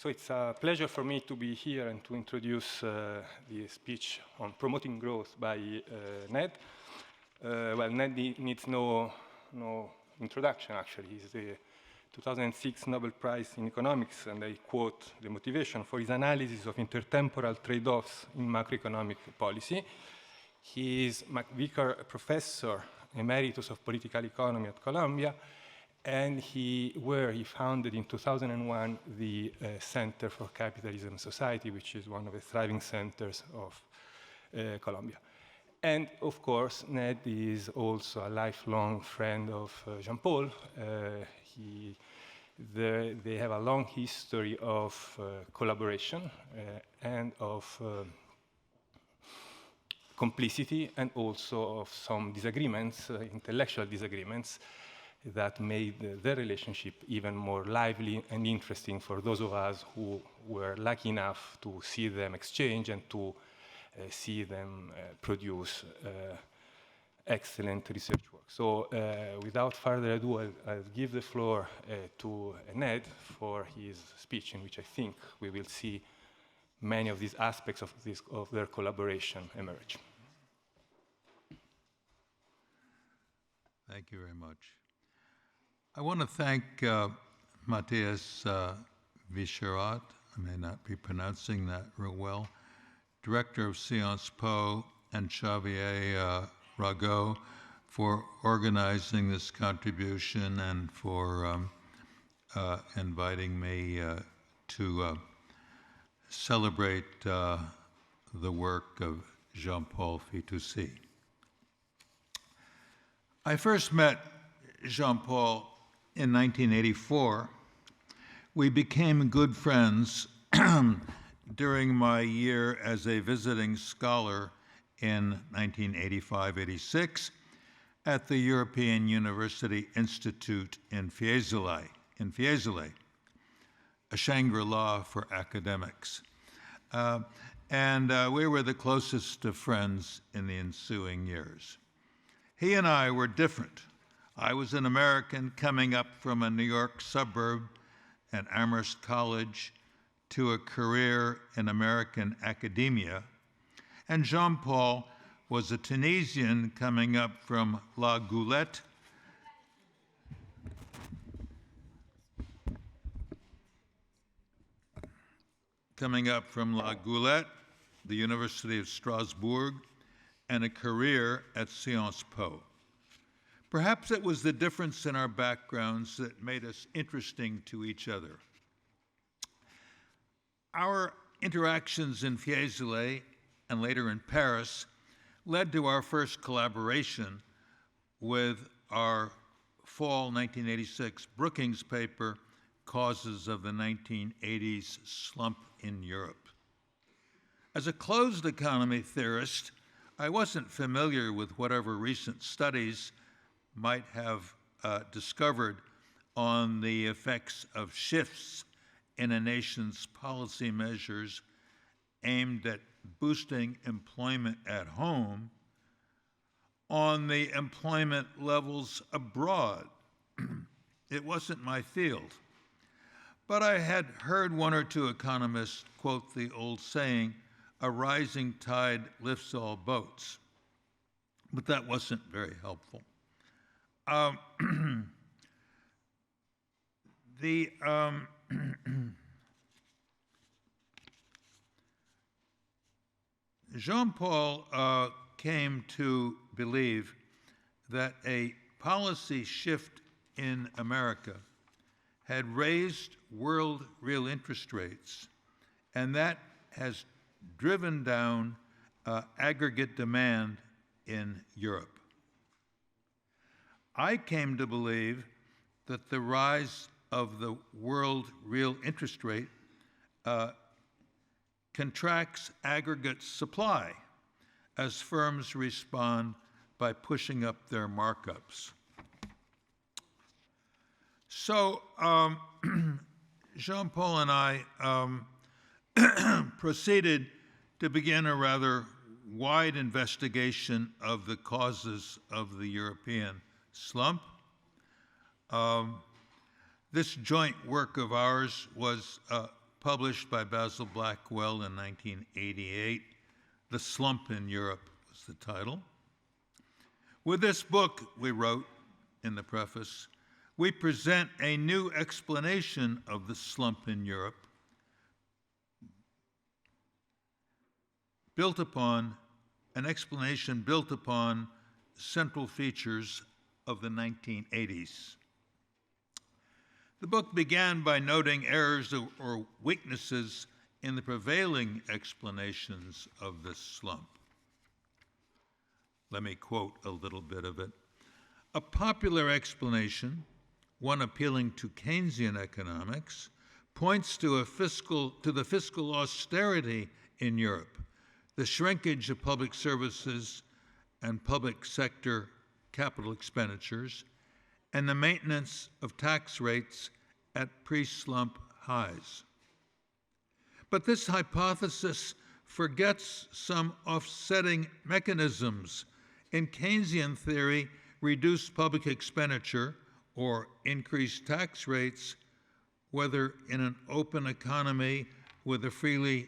So it's a pleasure for me to be here and to introduce the speech on promoting growth by Ned. Well, Ned needs no introduction, actually. He's the 2006 Nobel Prize in Economics, and I quote the motivation for his analysis of intertemporal trade-offs in macroeconomic policy. He is McVicar Professor Emeritus of Political Economy at Columbia, and he founded in 2001 the Center for Capitalism and Society, which is one of the thriving centers of Columbia. And of course, Ned is also a lifelong friend of Jean-Paul. They have a long history of collaboration and of complicity, and also of some disagreements, intellectual disagreements, that made their relationship even more lively and interesting for those of us who were lucky enough to see them exchange and to see them produce excellent research work. So without further ado, I'll give the floor to Ned for his speech, in which I think we will see many of these aspects of their collaboration emerge. Thank you very much. I want to thank Matthias Vicherat, I may not be pronouncing that real well, Director of Sciences Po, and Xavier Rago for organizing this contribution and for inviting me to celebrate the work of Jean-Paul Fitoussi. I first met Jean-Paul in 1984. We became good friends during my year as a visiting scholar in 1985-86 at the European University Institute in Fiesole, a Shangri-La for academics. And we were the closest of friends in the ensuing years. He and I were different. I was an American coming up from a New York suburb and Amherst College to a career in American academia. And Jean-Paul was a Tunisian coming up from La Goulette, the University of Strasbourg, and a career at Sciences Po. Perhaps it was the difference in our backgrounds that made us interesting to each other. Our interactions in Fiesole and later in Paris led to our first collaboration with our fall 1986 Brookings paper, Causes of the 1980s Slump in Europe. As a closed economy theorist, I wasn't familiar with whatever recent studies might have discovered on the effects of shifts in a nation's policy measures aimed at boosting employment at home on the employment levels abroad. It wasn't my field. But I had heard one or two economists quote the old saying, "A rising tide lifts all boats." But that wasn't very helpful. Jean-Paul came to believe that a policy shift in America had raised world real interest rates, and that has driven down aggregate demand in Europe. I came to believe that the rise of the world real interest rate contracts aggregate supply as firms respond by pushing up their markups. So Jean-Paul and I proceeded to begin a rather wide investigation of the causes of the European slump. This joint work of ours was published by Basil Blackwell in 1988. The Slump in Europe was the title. With this book, we wrote in the preface, we present a new explanation of the slump in Europe, an explanation built upon central features of the 1980s. The book began by noting errors or weaknesses in the prevailing explanations of this slump. Let me quote a little bit of it. A popular explanation, one appealing to Keynesian economics, points to the fiscal austerity in Europe, the shrinkage of public services and public sector capital expenditures, and the maintenance of tax rates at pre-slump highs. But this hypothesis forgets some offsetting mechanisms. In Keynesian theory, reduced public expenditure or increased tax rates, whether in an open economy with a freely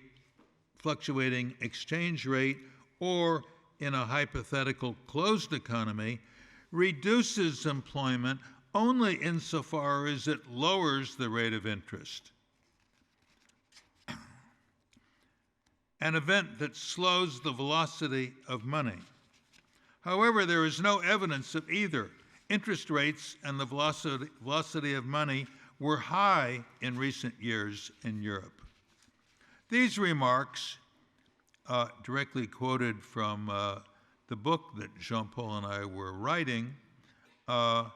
fluctuating exchange rate or in a hypothetical closed economy, reduces employment only insofar as it lowers the rate of interest. An event that slows the velocity of money. However, there is no evidence of either. Interest rates and the velocity of money were high in recent years in Europe. These remarks, directly quoted from the book that Jean-Paul and I were writing, are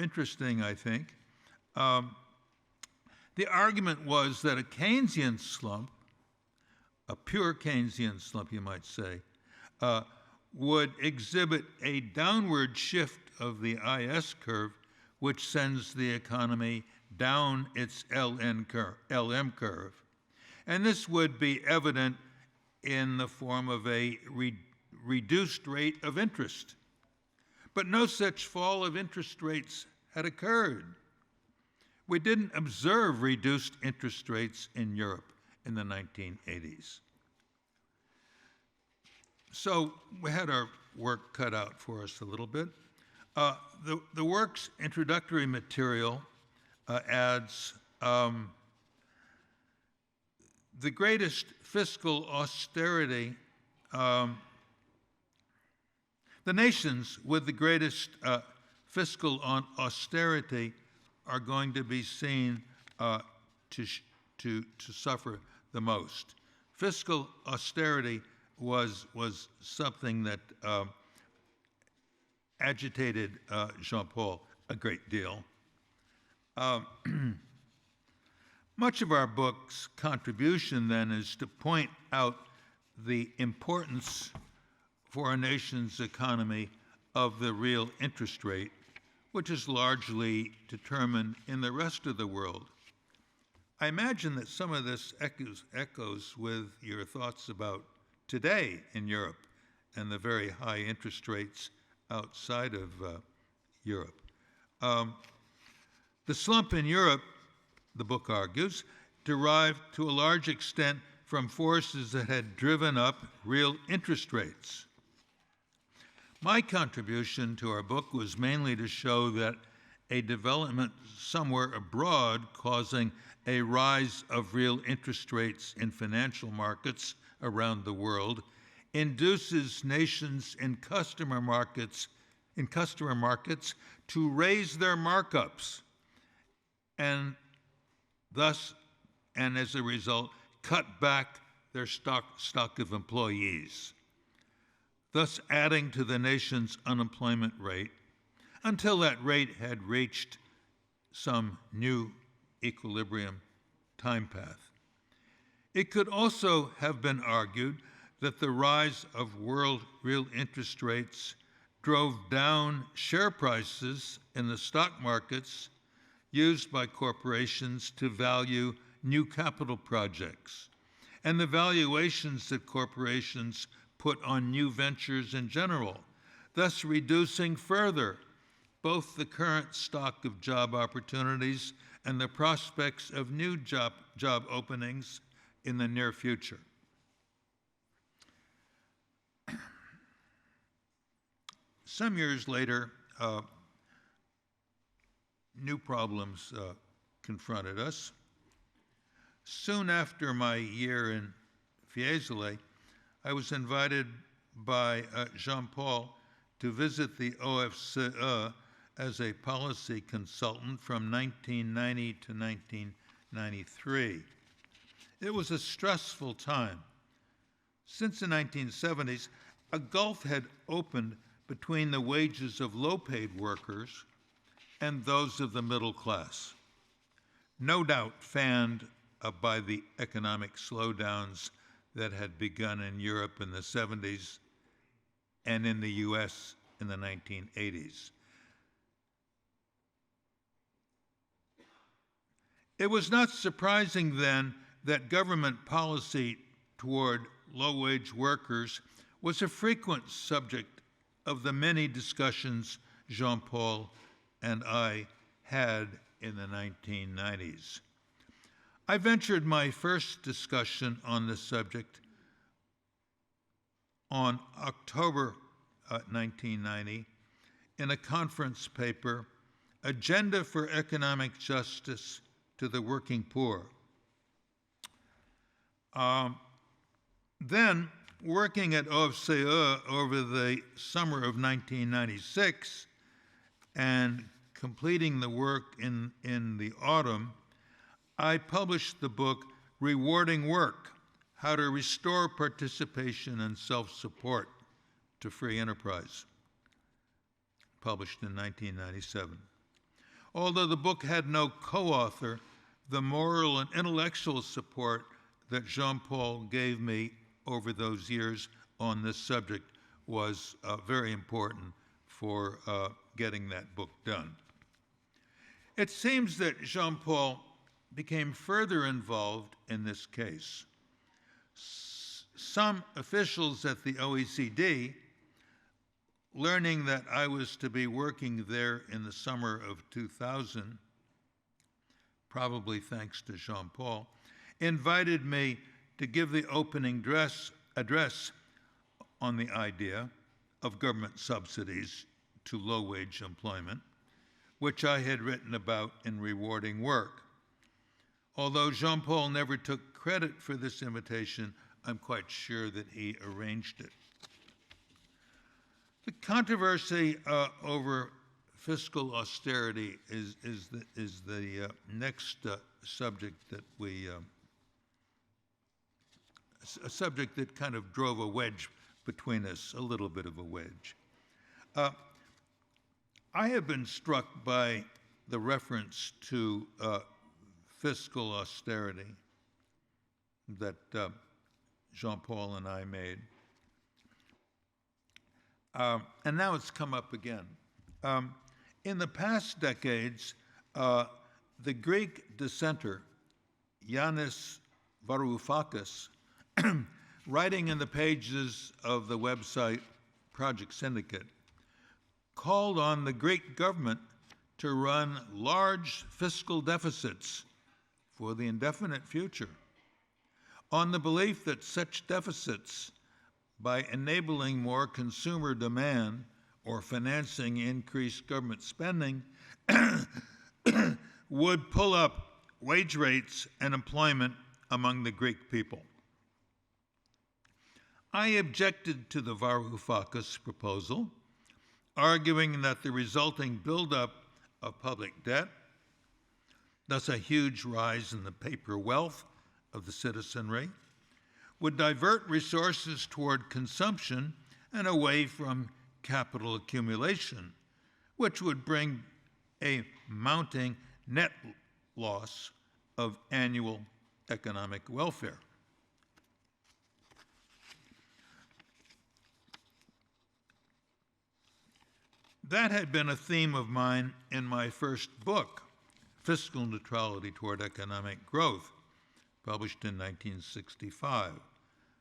interesting, I think. The argument was that a Keynesian slump, a pure Keynesian slump, you might say, would exhibit a downward shift of the IS curve, which sends the economy down its LM curve. And this would be evident in the form of a reduced rate of interest. But no such fall of interest rates had occurred. We didn't observe reduced interest rates in Europe in the 1980s. So we had our work cut out for us a little bit. The work's introductory material adds the greatest fiscal austerity, the nations with the greatest fiscal austerity are going to be seen to suffer the most. Fiscal austerity was something that agitated Jean-Paul a great deal. Much of our book's contribution then is to point out the importance for a nation's economy of the real interest rate, which is largely determined in the rest of the world. I imagine that some of this echoes with your thoughts about today in Europe and the very high interest rates outside of Europe. The slump in Europe, the book argues, derived to a large extent from forces that had driven up real interest rates. My contribution to our book was mainly to show that a development somewhere abroad causing a rise of real interest rates in financial markets around the world induces nations in customer markets to raise their markups and thus, and as a result, cut back their stock of employees, thus adding to the nation's unemployment rate until that rate had reached some new equilibrium time path. It could also have been argued that the rise of world real interest rates drove down share prices in the stock markets used by corporations to value new capital projects, and the valuations that corporations put on new ventures in general, thus reducing further both the current stock of job opportunities and the prospects of new job openings in the near future. Some years later, new problems confronted us. Soon after my year in Fiesole, I was invited by Jean-Paul to visit the OFCE as a policy consultant from 1990 to 1993. It was a stressful time. Since the 1970s, a gulf had opened between the wages of low-paid workers and those of the middle class, no doubt fanned by the economic slowdowns that had begun in Europe in the 70s and in the US in the 1980s. It was not surprising then that government policy toward low-wage workers was a frequent subject of the many discussions Jean-Paul and I had in the 1990s. I ventured my first discussion on this subject on October 1990 in a conference paper, Agenda for Economic Justice to the Working Poor. Then, working at OFCE over the summer of 1996 and completing the work in the autumn, I published the book Rewarding Work, How to Restore Participation and Self-Support to Free Enterprise, published in 1997. Although the book had no co-author, the moral and intellectual support that Jean-Paul gave me over those years on this subject was very important for getting that book done. It seems that Jean-Paul became further involved in this case. Some officials at the OECD, learning that I was to be working there in the summer of 2000, probably thanks to Jean-Paul, invited me to give the opening address on the idea of government subsidies to low-wage employment, which I had written about in Rewarding Work. Although Jean-Paul never took credit for this invitation, I'm quite sure that he arranged it. The controversy over fiscal austerity is the next subject that a subject that kind of drove a wedge between us, a little bit of a wedge. I have been struck by the reference to fiscal austerity that Jean-Paul and I made. And now it's come up again. In the past decades, the Greek dissenter, Yanis Varoufakis, writing in the pages of the website Project Syndicate, called on the Greek government to run large fiscal deficits for the indefinite future, on the belief that such deficits, by enabling more consumer demand or financing increased government spending, would pull up wage rates and employment among the Greek people. I objected to the Varoufakis proposal, arguing that the resulting buildup of public debt, thus a huge rise in the paper wealth of the citizenry, would divert resources toward consumption and away from capital accumulation, which would bring a mounting net loss of annual economic welfare. That had been a theme of mine in my first book, Fiscal Neutrality Toward Economic Growth, published in 1965.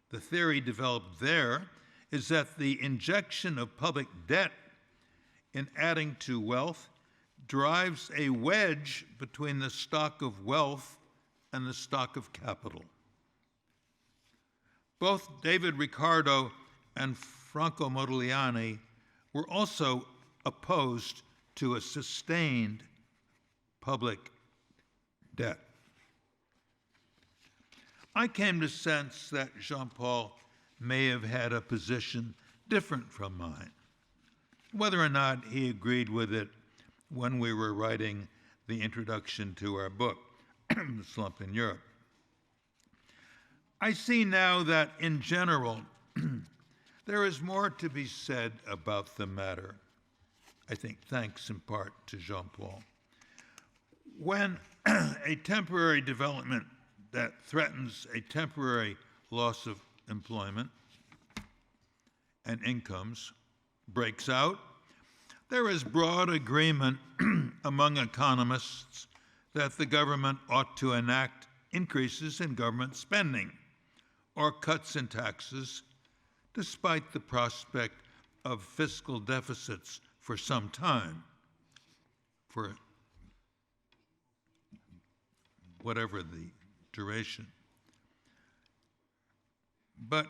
The theory developed there is that the injection of public debt in adding to wealth drives a wedge between the stock of wealth and the stock of capital. Both David Ricardo and Franco Modigliani were also opposed to a sustained public debt. I came to sense that Jean-Paul may have had a position different from mine, whether or not he agreed with it when we were writing the introduction to our book, The Slump in Europe. I see now that, in general, there is more to be said about the matter, I think thanks in part to Jean-Paul. When a temporary development that threatens a temporary loss of employment and incomes breaks out, there is broad agreement among economists that the government ought to enact increases in government spending or cuts in taxes, despite the prospect of fiscal deficits for some time, for whatever the duration. But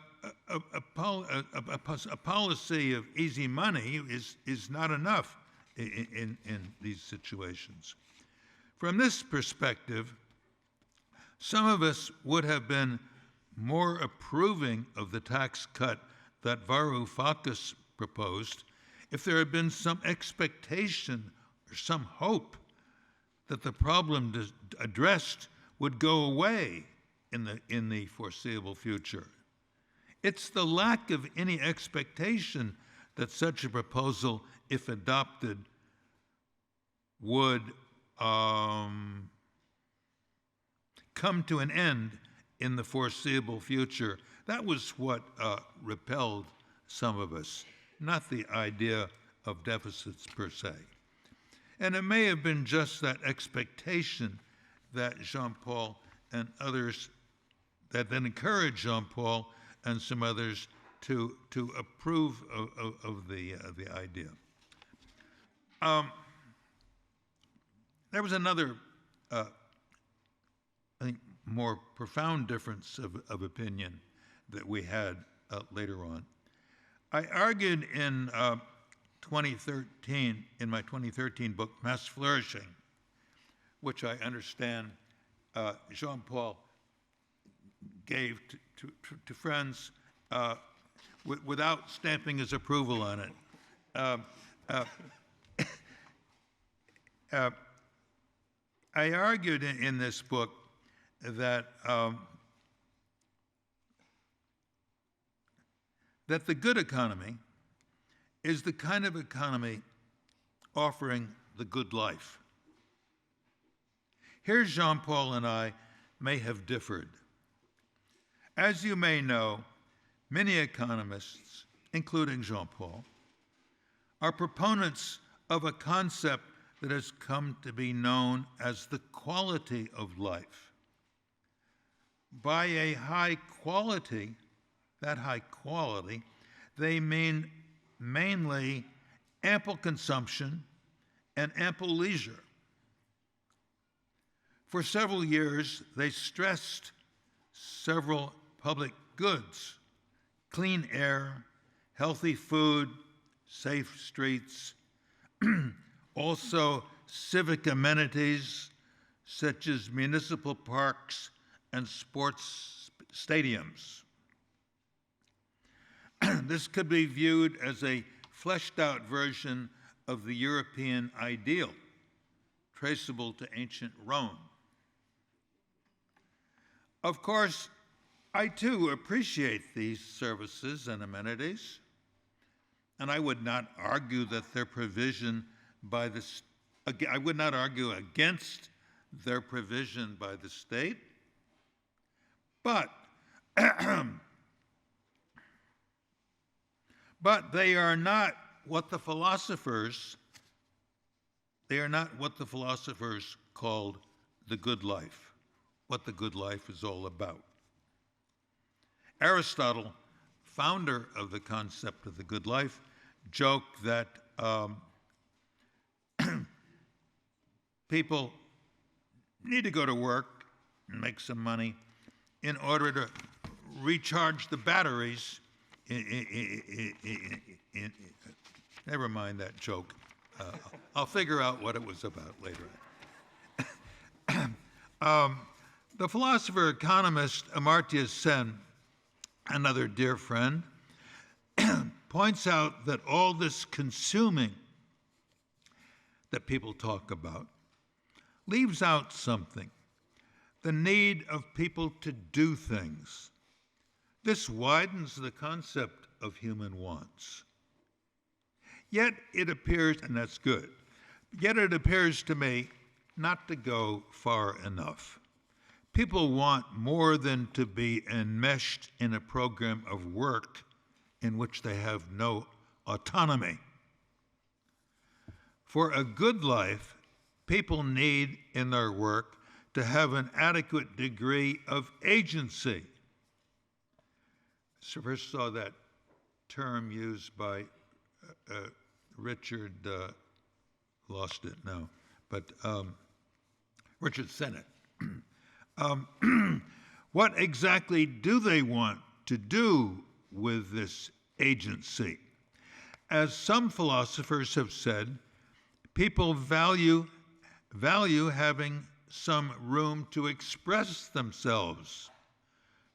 a policy of easy money is not enough in these situations. From this perspective, some of us would have been more approving of the tax cut that Varoufakis proposed if there had been some expectation or some hope that the problem addressed would go away in the foreseeable future. It's the lack of any expectation that such a proposal, if adopted, would come to an end in the foreseeable future. That was what repelled some of us, not the idea of deficits per se. And it may have been just that expectation that Jean-Paul and others, that then encouraged Jean-Paul and some others to approve of the idea. There was another, I think, more profound difference of opinion that we had later on. I argued in 2013, in my 2013 book, Mass Flourishing, which I understand Jean-Paul gave to friends without stamping his approval on it. I argued in this book that that the good economy is the kind of economy offering the good life. Here Jean-Paul and I may have differed. As you may know, many economists, including Jean-Paul, are proponents of a concept that has come to be known as the quality of life. By a high quality, that high quality, they mean mainly ample consumption and ample leisure. For several years, they stressed several public goods: clean air, healthy food, safe streets, also civic amenities such as municipal parks and sports stadiums. This could be viewed as a fleshed out version of the European ideal, traceable to ancient Rome. Of course, I too appreciate these services and amenities, and I would not argue that their provision by the I would not argue against their provision by the state, but but they are not what the philosophers called the good life, what the good life is all about. Aristotle, founder of the concept of the good life, joked that people need to go to work and make some money in order to recharge the batteries. Never mind that joke. I'll figure out what it was about later. The philosopher-economist Amartya Sen, another dear friend, points out that all this consuming that people talk about leaves out something, the need of people to do things. This widens the concept of human wants. Yet it appears, and that's good, yet it appears to me not to go far enough. People want more than to be enmeshed in a program of work in which they have no autonomy. For a good life, people need in their work to have an adequate degree of agency. So first saw that term used by Richard, lost it now, but Richard Sennett. What exactly do they want to do with this agency? As some philosophers have said, people value having some room to express themselves,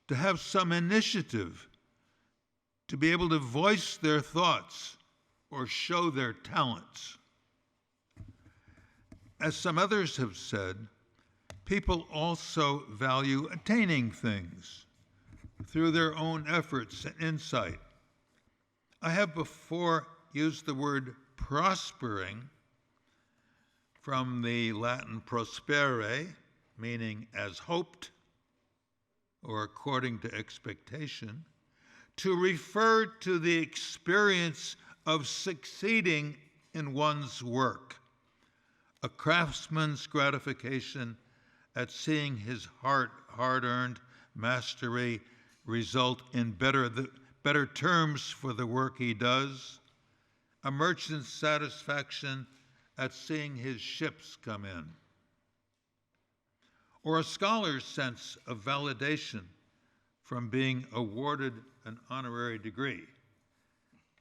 to have some initiative, to be able to voice their thoughts or show their talents. As some others have said, people also value attaining things through their own efforts and insight. I have before used the word prospering from the Latin prospere, meaning as hoped or according to expectation, to refer to the experience of succeeding in one's work, a craftsman's gratification at seeing his hard-earned mastery result in better terms for the work he does, a merchant's satisfaction at seeing his ships come in, or a scholar's sense of validation from being awarded an honorary degree.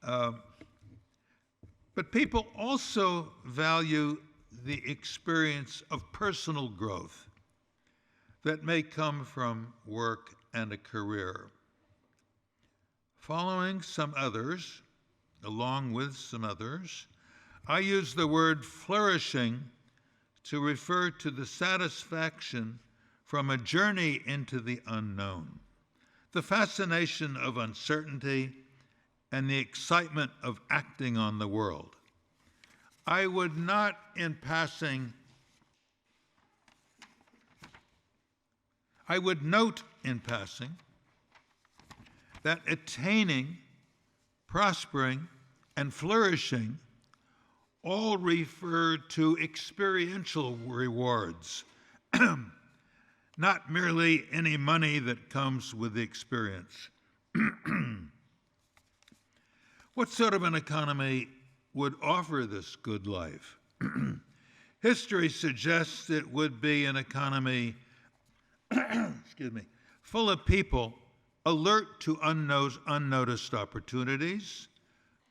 But people also value the experience of personal growth that may come from work and a career. Following some others, along with some others, I use the word flourishing to refer to the satisfaction from a journey into the unknown, the fascination of uncertainty, and the excitement of acting on the world. I would not, in passing, I would note in passing that attaining, prospering, and flourishing all refer to experiential rewards, not merely any money that comes with the experience. What sort of an economy would offer this good life? History suggests it would be an economy full of people alert to unnoticed opportunities,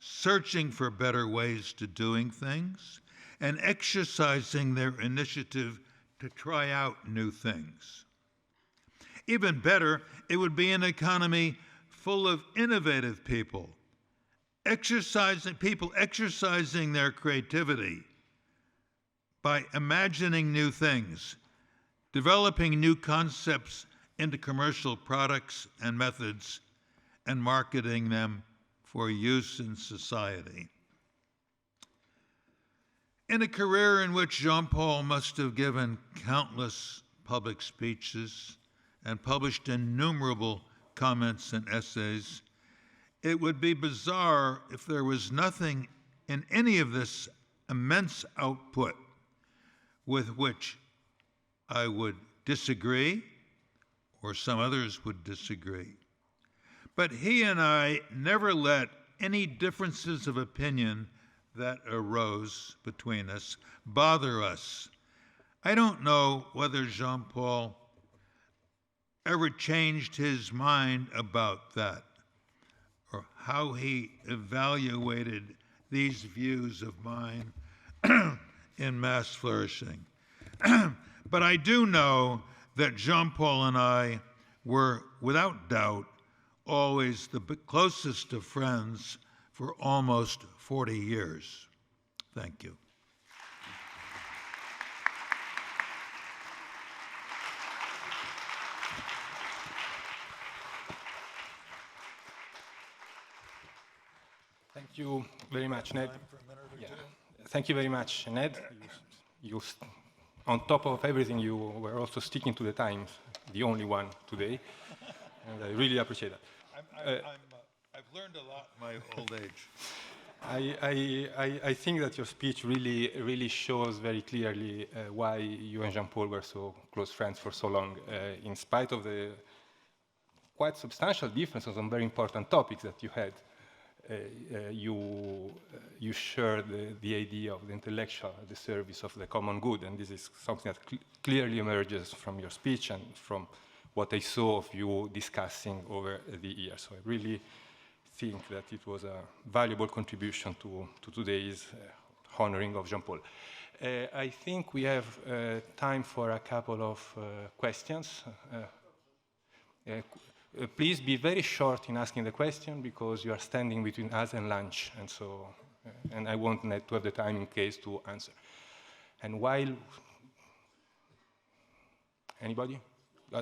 searching for better ways to doing things, and exercising their initiative to try out new things. Even better, it would be an economy full of innovative people exercising their creativity by imagining new things, developing new concepts into commercial products and methods, and marketing them for use in society. In a career in which Jean-Paul must have given countless public speeches and published innumerable comments and essays, it would be bizarre if there was nothing in any of this immense output with which I would disagree, or some others would disagree. But he and I never let any differences of opinion that arose between us bother us. I don't know whether Jean-Paul ever changed his mind about that, or how he evaluated these views of mine in mass flourishing. But I do know that Jean-Paul and I were, without doubt, always the closest of friends for almost 40 years. Thank you. Thank you very much, Ned. Yeah. Thank you very much, Ned. On top of everything, you were also sticking to the times, the only one today, and I really appreciate that. I've learned a lot in my old age. I think that your speech really shows very clearly why you and Jean-Paul were so close friends for so long, in spite of the quite substantial differences on very important topics that you had. You share the idea of the intellectual at the service of the common good, and this is something that clearly emerges from your speech and from what I saw of you discussing over the years. So I really think that it was a valuable contribution to today's honoring of Jean-Paul. I think we have time for a couple of questions. Please be very short in asking the question, because you are standing between us and lunch, and so, and I want Ned to have the time in case to answer. And while, anybody?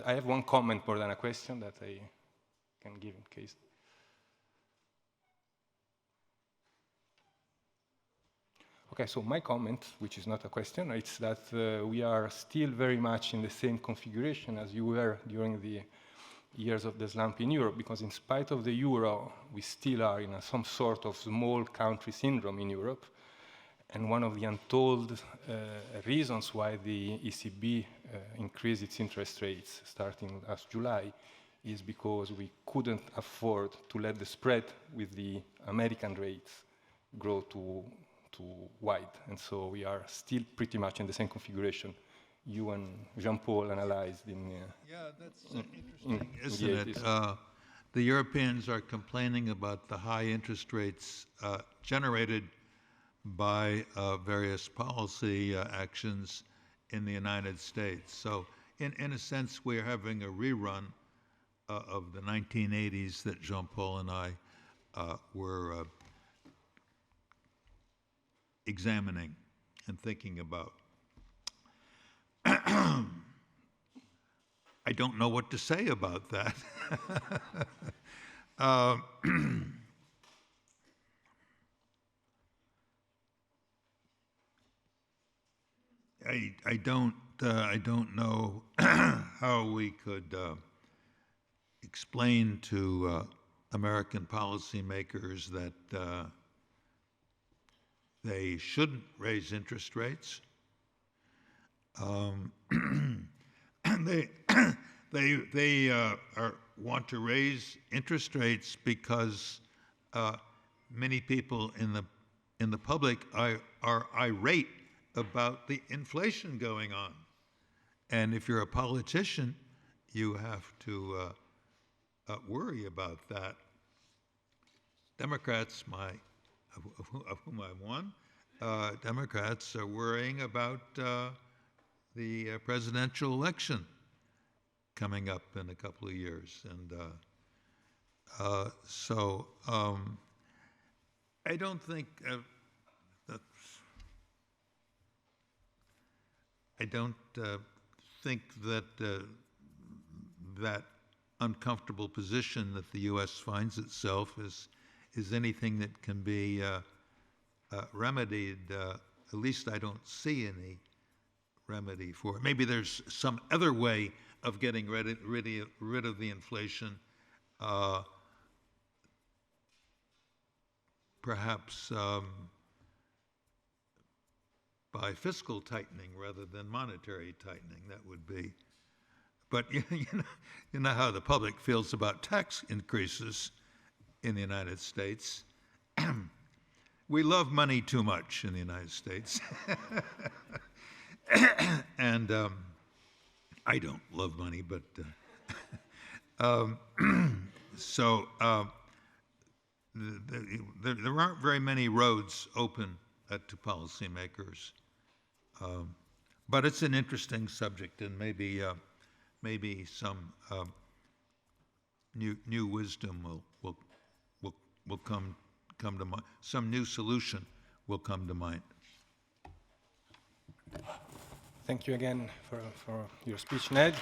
I have one comment more than a question that I can give in case. Okay, so my comment, which is not a question, it's that we are still very much in the same configuration as you were during the years of the slump in Europe, because in spite of the euro, we still are in some sort of small country syndrome in Europe. And one of the untold reasons why the ECB increased its interest rates starting last July is because we couldn't afford to let the spread with the American rates grow too wide. And so we are still pretty much in the same configuration you and Jean-Paul analyzed in... yeah, that's interesting, isn't it? The Europeans are complaining about the high interest rates generated by various policy actions in the United States. So in a sense, we're having a rerun of the 1980s that Jean-Paul and I were examining and thinking about. I don't know what to say about that. I don't know how we could explain to American policymakers that they shouldn't raise interest rates. They want to raise interest rates because many people in the public are irate about the inflation going on, and if you're a politician, you have to worry about that. Democrats, of whom I'm one, Democrats are worrying about the presidential election coming up in a couple of years, and so I don't think that that uncomfortable position that the U.S. finds itself is anything that can be remedied. At least I don't see any remedy for it. Maybe there's some other way of getting rid of the inflation, perhaps by fiscal tightening rather than monetary tightening. That would be. But you know how the public feels about tax increases in the United States. We love money too much in the United States. And I don't love money, but so there aren't very many roads open to policymakers. But it's an interesting subject, and maybe some new wisdom will come to mind. Some new solution will come to mind. Thank you again for your speech, Ned.